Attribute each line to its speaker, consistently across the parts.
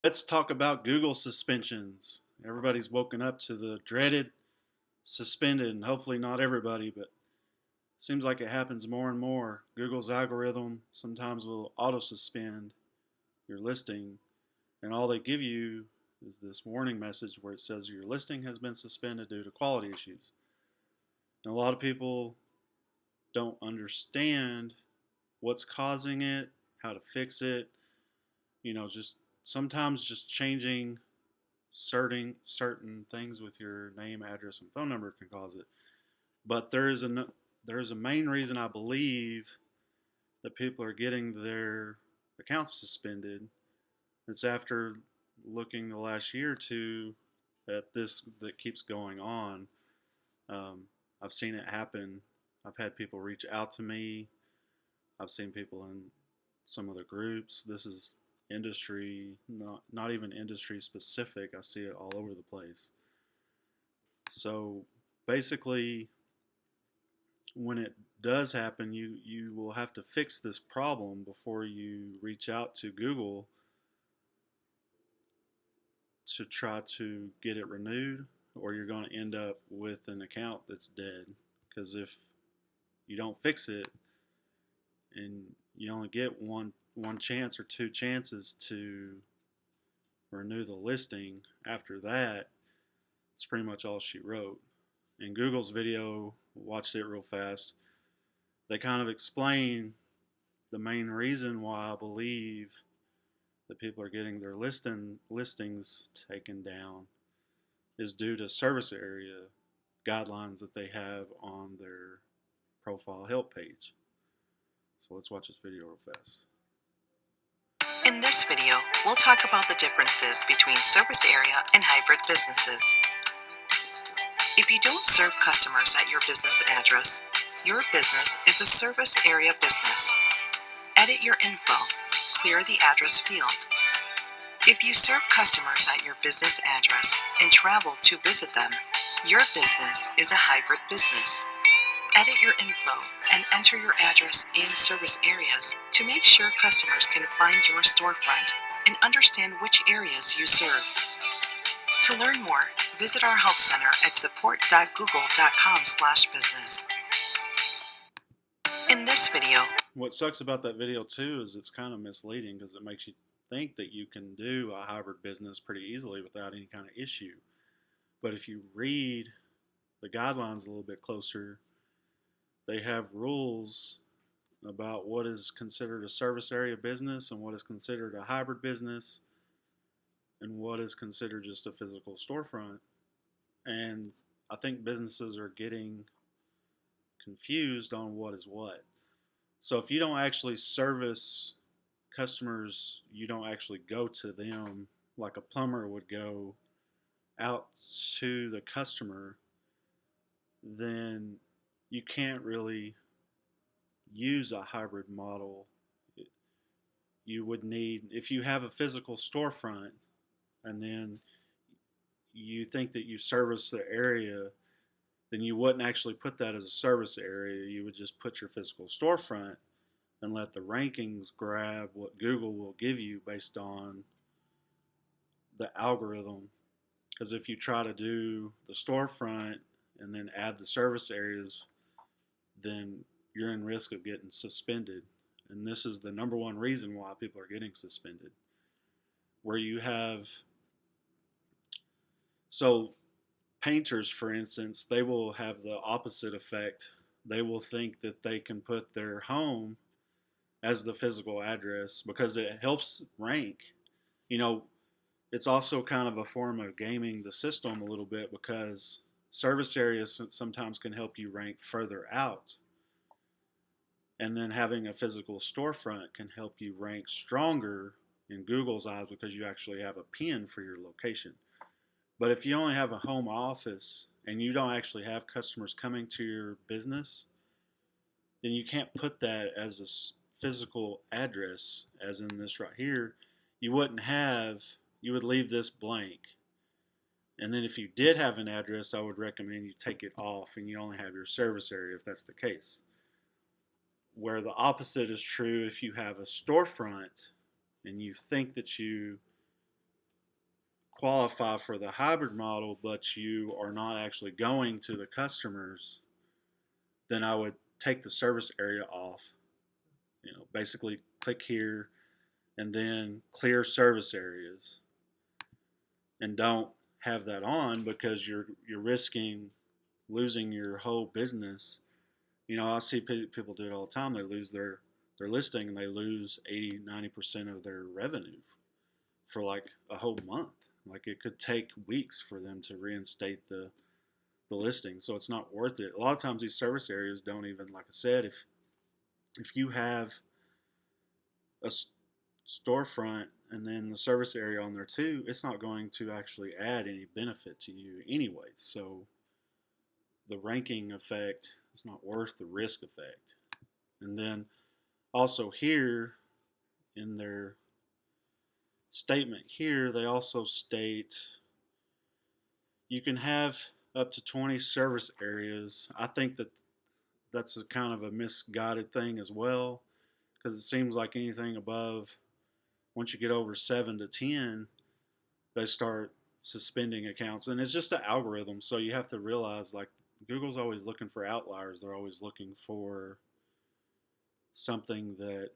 Speaker 1: Let's talk about Google suspensions. Everybody's woken up to the dreaded suspended, and hopefully not everybody, but it seems like it happens more and more. Google's algorithm sometimes will auto suspend your listing, and all they give you is this warning message where it says your listing has been suspended due to quality issues. And a lot of people don't understand what's causing it, how to fix it. Just sometimes just changing certain things with your name, address, and phone number can cause it. But there is a main reason I believe that people are getting their accounts suspended. It's after looking the last year or two at this that keeps going on. Um, I've seen it happen. I've had people reach out to me. I've seen people in some of the groups. This is industry, not even industry specific. I see it all over the place. So basically, when it does happen, you will have to fix this problem before you reach out to Google to try to get it renewed, or you're going to end up with an account that's dead. Because if you don't fix it, and you only get one chance or two chances to renew the listing, after that, it's pretty much all she wrote. In Google's video, watched it real fast. They kind of explain the main reason why I believe that people are getting their listings taken down is due to service area guidelines that they have on their profile help page. So let's watch this video real fast.
Speaker 2: In this video, we'll talk about the differences between service area and hybrid businesses. If you don't serve customers at your business address, your business is a service area business. Edit your info. Clear the address field. If you serve customers at your business address and travel to visit them, your business is a hybrid business. Edit your info and enter your address and service areas to make sure customers can find your storefront and understand which areas you serve. To learn more, visit our help center at support.google.com/business. In this video,
Speaker 1: What sucks about that video too is it's kind of misleading because it makes you think that you can do a hybrid business pretty easily without any kind of issue. But if you read the guidelines a little bit closer, they have rules about what is considered a service area business and what is considered a hybrid business and what is considered just a physical storefront. And I think businesses are getting confused on what is what. So if you don't actually service customers, you don't actually go to them like a plumber would go out to the customer, then you can't really use a hybrid model. You would need, if you have a physical storefront and then you think that you service the area, then you wouldn't actually put that as a service area. You would just put your physical storefront and let the rankings grab what Google will give you based on the algorithm. Because if you try to do the storefront and then add the service areas, then you're in risk of getting suspended. And this is the number one reason why people are getting suspended. Where you have, so painters, for instance, they will have the opposite effect. They will think that they can put their home as the physical address because it helps rank. You know, it's also kind of a form of gaming the system a little bit because service areas sometimes can help you rank further out. And then having a physical storefront can help you rank stronger in Google's eyes because you actually have a pin for your location. But if you only have a home office and you don't actually have customers coming to your business, then you can't put that as a physical address, as in this right here. You would leave this blank. And then if you did have an address, I would recommend you take it off and you only have your service area if that's the case. Where the opposite is true if you have a storefront and you think that you qualify for the hybrid model, but you are not actually going to the customers, then I would take the service area off. Basically click here and then clear service areas, and don't have that on because you're risking losing your whole business. I see people do it all the time. They lose their listing and they lose 80-90% of their revenue for like a whole month. Like it could take weeks for them to reinstate the listing, so it's not worth it. A lot of times these service areas don't even, like I said, if you have a storefront and then the service area on there too, it's not going to actually add any benefit to you anyway. So the ranking effect is not worth the risk effect. And then also here in their statement here, they also state you can have up to 20 service areas. I think that's a kind of a misguided thing as well, because it seems like anything above, once you get over 7 to 10, they start suspending accounts. And it's just an algorithm. So you have to realize, like, Google's always looking for outliers. They're always looking for something that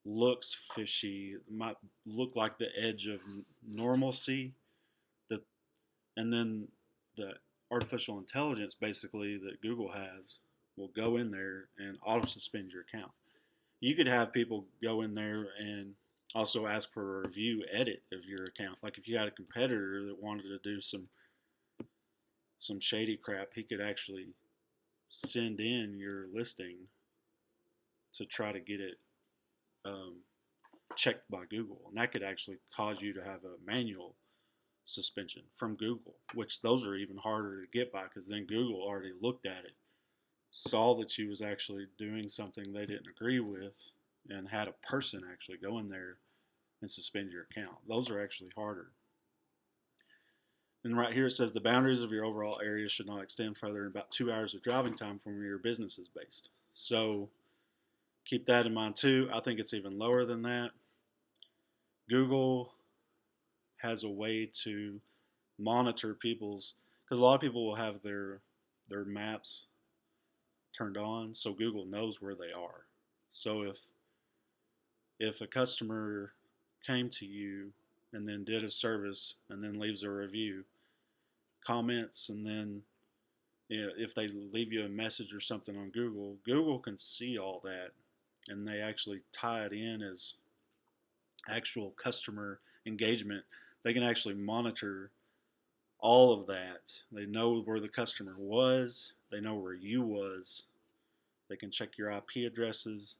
Speaker 1: looks fishy, might look like the edge of normalcy. That, and then the artificial intelligence basically that Google has will go in there and auto suspend your account. You could have people go in there and also ask for a review edit of your account. Like if you had a competitor that wanted to do some shady crap, he could actually send in your listing to try to get it checked by Google, and that could actually cause you to have a manual suspension from Google, which those are even harder to get by because then Google already looked at it, saw that you was actually doing something they didn't agree with, and had a person actually go in there and suspend your account. Those are actually harder. And right here it says the boundaries of your overall area should not extend further than about 2 hours of driving time from where your business is based. So keep that in mind too. I think it's even lower than that. Google has a way to monitor people's, because a lot of people will have their maps turned on, so Google knows where they are. So if a customer came to you and then did a service and then leaves a review, comments, and then if they leave you a message or something on Google, Google can see all that, and they actually tie it in as actual customer engagement. They can actually monitor all of that. They know where the customer was. They know where you was. They can check your IP addresses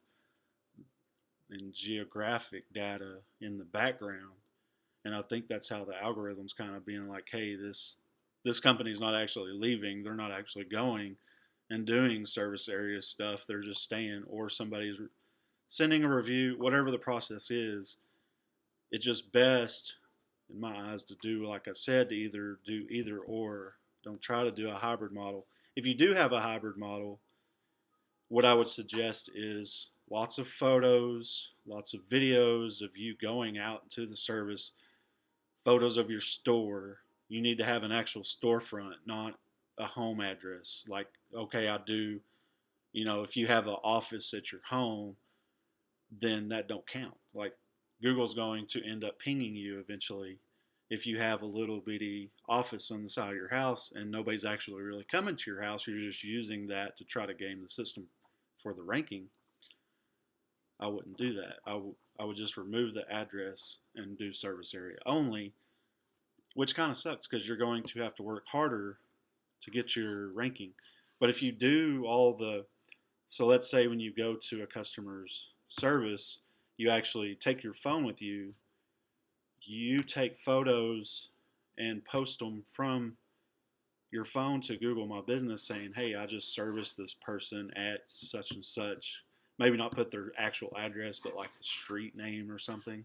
Speaker 1: and geographic data in the background. And I think that's how the algorithm's kind of being like, hey, this company's not actually leaving. They're not actually going and doing service area stuff. They're just staying, or somebody's sending a review, whatever the process is. It's just best, in my eyes, to do, like I said, to either do either or. Don't try to do a hybrid model. If you do have a hybrid model, what I would suggest is lots of photos, lots of videos of you going out into the service, photos of your store. You need to have an actual storefront, not a home address. Like, okay, I do, if you have an office at your home, then that don't count. Like, Google's going to end up pinging you eventually if you have a little bitty office on the side of your house and nobody's actually really coming to your house. You're just using that to try to game the system for the ranking. I wouldn't do that. I would just remove the address and do service area only, which kind of sucks because you're going to have to work harder to get your ranking. But if you do so let's say when you go to a customer's service, you actually take your phone with you, you take photos and post them from your phone to Google My Business saying, hey, I just serviced this person at such and such. Maybe not put their actual address, but like the street name or something.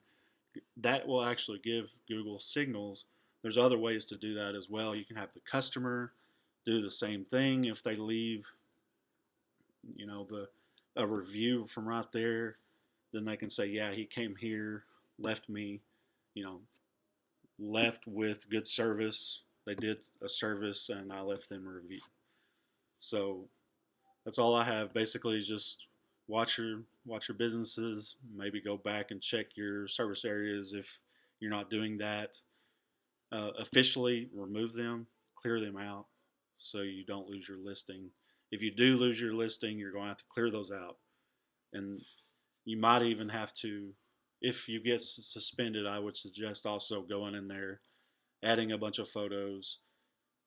Speaker 1: That will actually give Google signals. There's other ways to do that as well. You can have the customer do the same thing. If they leave, a review from right there, then they can say, yeah, he came here, left me, left with good service. They did a service, and I left them a review. So that's all I have. Basically, just watch your businesses. Maybe go back and check your service areas if you're not doing that. Officially remove them, clear them out, so you don't lose your listing. If you do lose your listing, you're going to have to clear those out, and you might even have to, if you get suspended, I would suggest also going in there, adding a bunch of photos,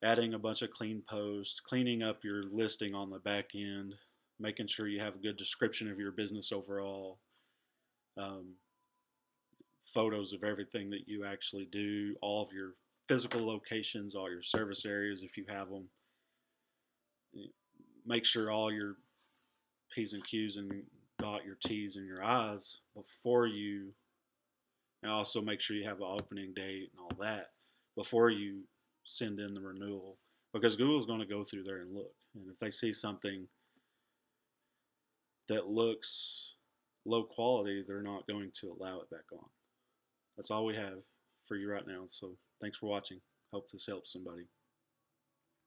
Speaker 1: adding a bunch of clean posts, cleaning up your listing on the back end, making sure you have a good description of your business overall, um, photos of everything that you actually do, all of your physical locations, all your service areas if you have them. Make sure all your P's and Q's and dot your T's and your I's before you, and also make sure you have the opening date and all that before you send in the renewal, because Google's going to go through there and look. And if they see something that looks low quality, they're not going to allow it back on. That's all we have for you right now. So thanks for watching. Hope this helps somebody.